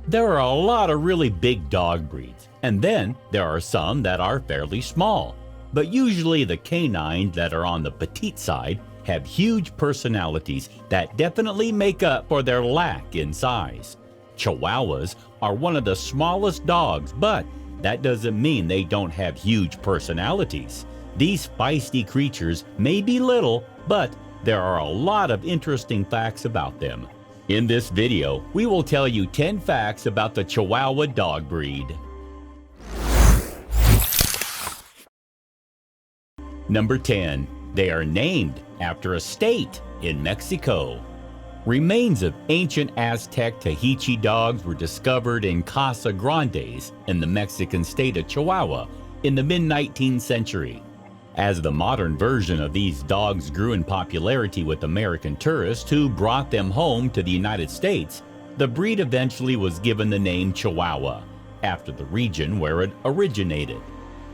There are a lot of really big dog breeds, and then there are some that are fairly small. But usually the canines that are on the petite side have huge personalities that definitely make up for their lack in size. Chihuahuas are one of the smallest dogs, but that doesn't mean they don't have huge personalities. These feisty creatures may be little, but there are a lot of interesting facts about them. In this video, we will tell you 10 facts about the Chihuahua dog breed. Number 10. They are named after a state in Mexico. Remains of ancient Aztec TECHICHI dogs were discovered in Casa Grandes in the Mexican state of Chihuahua in the mid-19th century. As the modern version of these dogs grew in popularity with American tourists who brought them home to the United States, the breed eventually was given the name Chihuahua, after the region where it originated.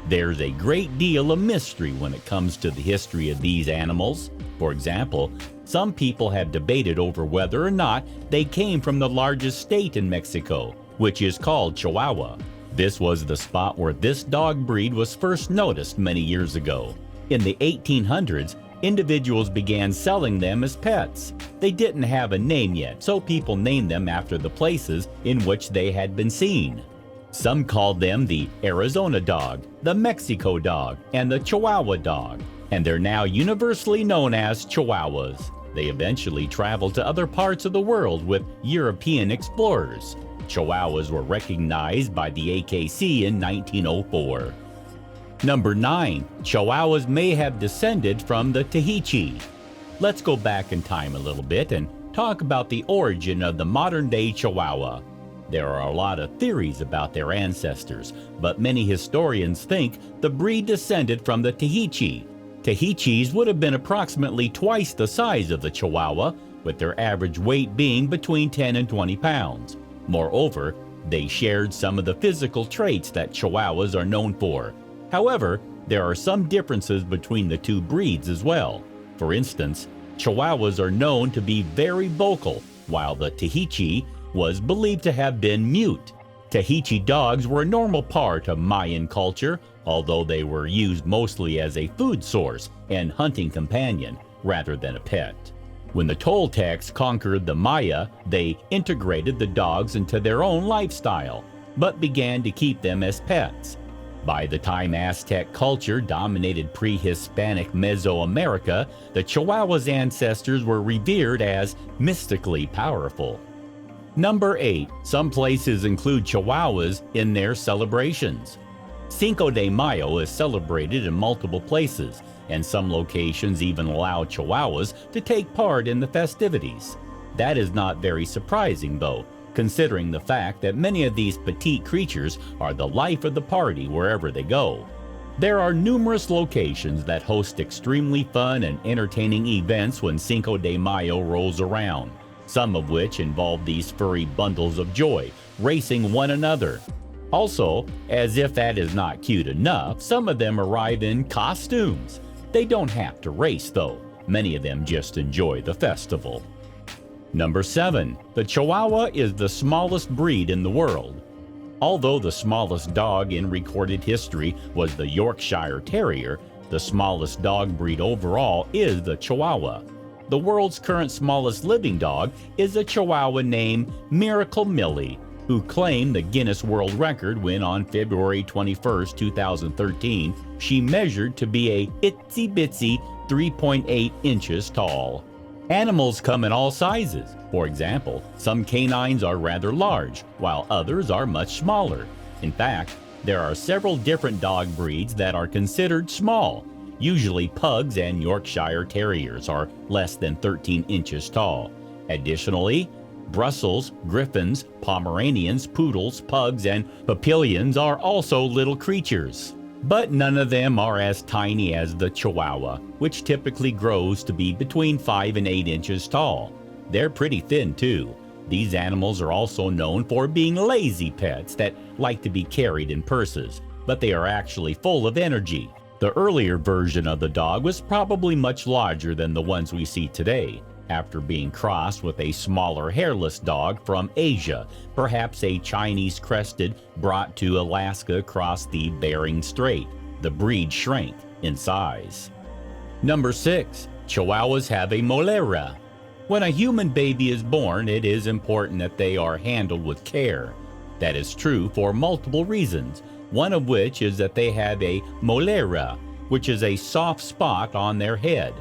There's a great deal of mystery when it comes to the history of these animals. For example, some people have debated over whether or not they came from the largest state in Mexico, which is called Chihuahua. This was the spot where this dog breed was first noticed many years ago. In the 1800s, individuals began selling them as pets. They didn't have a name yet, so people named them after the places in which they had been seen. Some called them the Arizona dog, the Mexico dog, and the Chihuahua dog, and they're now universally known as Chihuahuas. They eventually traveled to other parts of the world with European explorers. Chihuahuas were recognized by the AKC in 1904. Number 9. Chihuahuas may have descended from the TECHICHI. Let's go back in time a little bit and talk about the origin of the modern-day Chihuahua. There are a lot of theories about their ancestors, but many historians think the breed descended from the TECHICHI. TECHICHIs would have been approximately twice the size of the Chihuahua, with their average weight being between 10 and 20 pounds. Moreover, they shared some of the physical traits that Chihuahuas are known for. However, there are some differences between the two breeds as well. For instance, Chihuahuas are known to be very vocal, while the TECHICHI was believed to have been mute. TECHICHI dogs were a normal part of Mayan culture, although they were used mostly as a food source and hunting companion rather than a pet. When the Toltecs conquered the Maya, they integrated the dogs into their own lifestyle, but began to keep them as pets. By the time Aztec culture dominated pre-Hispanic Mesoamerica, the Chihuahua's ancestors were revered as mystically powerful. Number 8. Some places include Chihuahuas in their celebrations. Cinco de Mayo is celebrated in multiple places, and some locations even allow Chihuahuas to take part in the festivities. That is not very surprising though, considering the fact that many of these petite creatures are the life of the party wherever they go. There are numerous locations that host extremely fun and entertaining events when Cinco de Mayo rolls around, some of which involve these furry bundles of joy racing one another. Also, as if that is not cute enough, some of them arrive in costumes. They don't have to race though. Many of them just enjoy the festival. Number 7. The Chihuahua is the smallest breed in the world. Although the smallest dog in recorded history was the Yorkshire Terrier, the smallest dog breed overall is the Chihuahua. The world's current smallest living dog is a Chihuahua named Miracle Millie, who claimed the Guinness World Record when on February 21, 2013, she measured to be a itsy-bitsy 3.8 inches tall. Animals come in all sizes. For example, some canines are rather large, while others are much smaller. In fact, there are several different dog breeds that are considered small. Usually pugs and Yorkshire Terriers are less than 13 inches tall. Additionally, Brussels, Griffons, Pomeranians, Poodles, Pugs, and Papillions are also little creatures. But none of them are as tiny as the Chihuahua, which typically grows to be between 5 and 8 inches tall. They're pretty thin too. These animals are also known for being lazy pets that like to be carried in purses, but they are actually full of energy. The earlier version of the dog was probably much larger than the ones we see today. after being crossed with a smaller hairless dog from Asia, perhaps a Chinese crested brought to Alaska across the Bering Strait. The breed shrank in size. Number 6. Chihuahuas have a MOLERA. When a human baby is born, it is important that they are handled with care. That is true for multiple reasons, one of which is that they have a MOLERA, which is a soft spot on their head.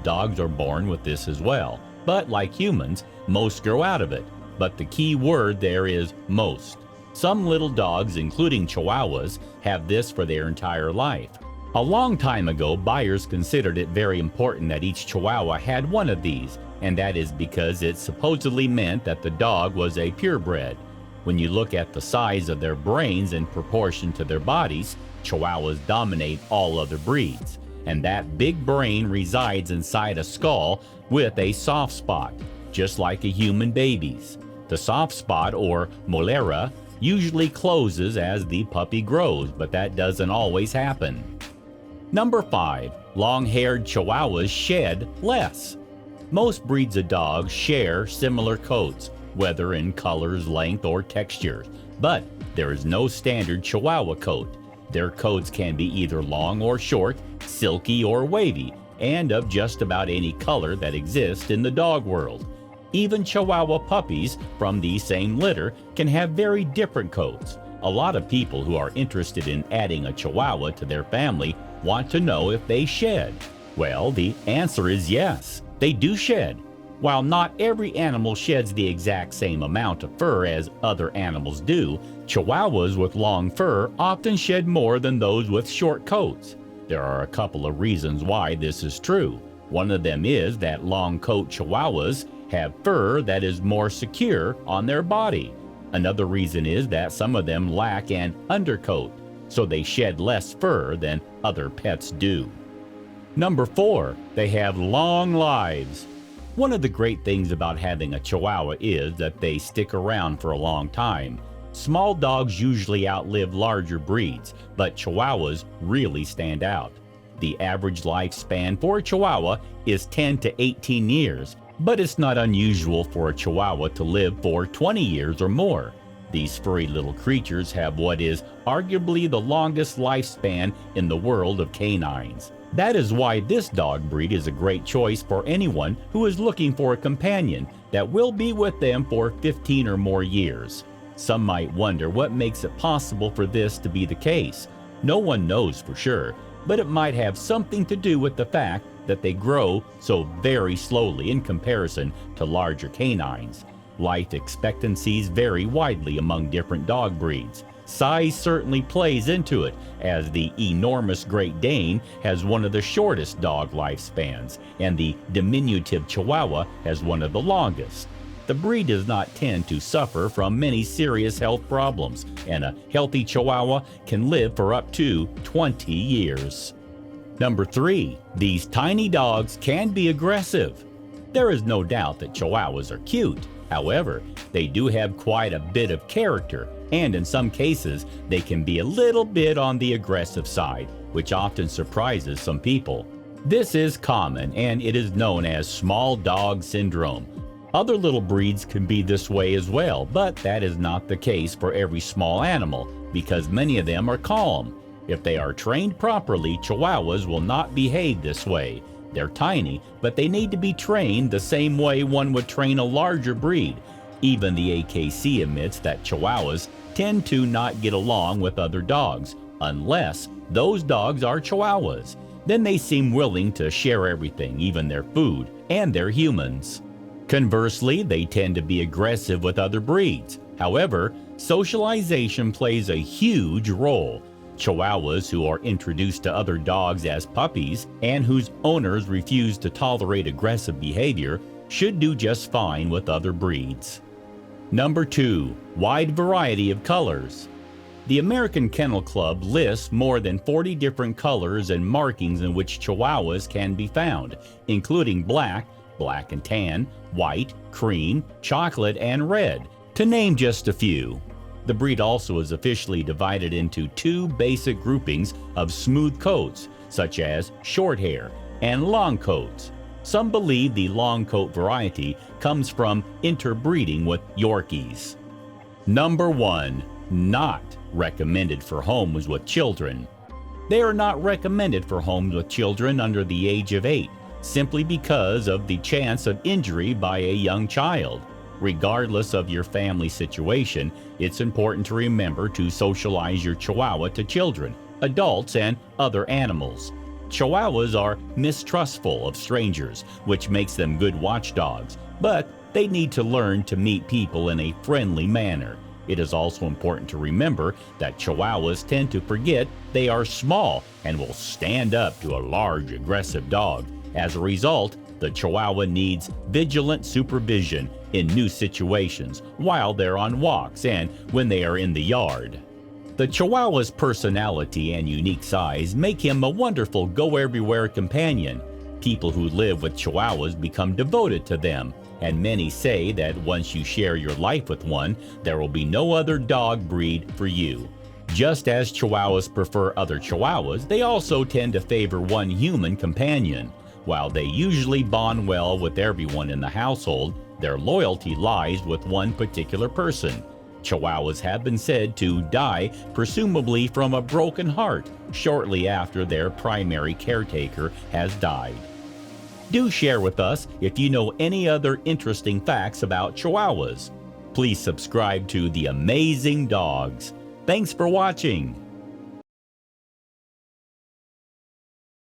Dogs are born with this as well, but like humans, most grow out of it. But the key word there is most. Some little dogs, including Chihuahuas, have this for their entire life. A long time ago, buyers considered it very important that each Chihuahua had one of these, and that is because it supposedly meant that the dog was a purebred. When you look at the size of their brains in proportion to their bodies, Chihuahuas dominate all other breeds. And that big brain resides inside a skull with a soft spot, just like a human baby's. The soft spot, or MOLERA, usually closes as the puppy grows, but that doesn't always happen. Number 5. Long-haired Chihuahuas shed less. Most breeds of dogs share similar coats, whether in colors, length, or texture, but there is no standard Chihuahua coat. Their coats can be either long or short, silky or wavy, and of just about any color that exists in the dog world. Even Chihuahua puppies from the same litter can have very different coats. A lot of people who are interested in adding a Chihuahua to their family want to know if they shed. Well, the answer is yes, they do shed. While not every animal sheds the exact same amount of fur as other animals do, Chihuahuas with long fur often shed more than those with short coats. There are a couple of reasons why this is true. One of them is that long coat Chihuahuas have fur that is more secure on their body. Another reason is that some of them lack an undercoat, so they shed less fur than other pets do. Number 4. They have long lives. One of the great things about having a Chihuahua is that they stick around for a long time. Small dogs usually outlive larger breeds, but Chihuahuas really stand out. The average lifespan for a Chihuahua is 10 to 18 years, but it's not unusual for a Chihuahua to live for 20 years or more. These furry little creatures have what is arguably the longest lifespan in the world of canines. That is why this dog breed is a great choice for anyone who is looking for a companion that will be with them for 15 or more years. Some might wonder what makes it possible for this to be the case. No one knows for sure, but it might have something to do with the fact that they grow so very slowly in comparison to larger canines. Life expectancies vary widely among different dog breeds. Size certainly plays into it, as the enormous Great Dane has one of the shortest dog lifespans, and the diminutive Chihuahua has one of the longest. The breed does not tend to suffer from many serious health problems, and a healthy Chihuahua can live for up to 20 years. Number 3. These tiny dogs can be aggressive. There is no doubt that Chihuahuas are cute. However, they do have quite a bit of character, and in some cases, they can be a little bit on the aggressive side, which often surprises some people. This is common, and it is known as small dog syndrome. Other little breeds can be this way as well, but that is not the case for every small animal, because many of them are calm. If they are trained properly, Chihuahuas will not behave this way. They're tiny, but they need to be trained the same way one would train a larger breed. Even the AKC admits that Chihuahuas tend to not get along with other dogs, unless those dogs are Chihuahuas. Then they seem willing to share everything, even their food, and their humans. Conversely, they tend to be aggressive with other breeds. However, socialization plays a huge role. Chihuahuas who are introduced to other dogs as puppies and whose owners refuse to tolerate aggressive behavior should do just fine with other breeds. Number 2. Wide variety of colors. The American Kennel Club lists more than 40 different colors and markings in which Chihuahuas can be found, including black, black and tan, white, cream, chocolate, and red, to name just a few. The breed also is officially divided into 2 basic groupings of smooth coats, such as short hair, and long coats. Some believe the long coat variety comes from interbreeding with Yorkies. Number 1. Not recommended for homes with children. They are not recommended for homes with children under the age of 8, simply because of the chance of injury by a young child. Regardless of your family situation, it's important to remember to socialize your Chihuahua to children, adults, and other animals. Chihuahuas are mistrustful of strangers, which makes them good watchdogs, but they need to learn to meet people in a friendly manner. It is also important to remember that Chihuahuas tend to forget they are small and will stand up to a large, aggressive dog. As a result, the Chihuahua needs vigilant supervision in new situations while they're on walks and when they are in the yard. The Chihuahua's personality and unique size make him a wonderful go-everywhere companion. People who live with Chihuahuas become devoted to them, and many say that once you share your life with one, there will be no other dog breed for you. Just as Chihuahuas prefer other Chihuahuas, they also tend to favor one human companion. While they usually bond well with everyone in the household, their loyalty lies with one particular person. Chihuahuas have been said to die, presumably from a broken heart, shortly after their primary caretaker has died. Do share with us if you know any other interesting facts about Chihuahuas. Please subscribe to The Amazing Dogs. Thanks for watching.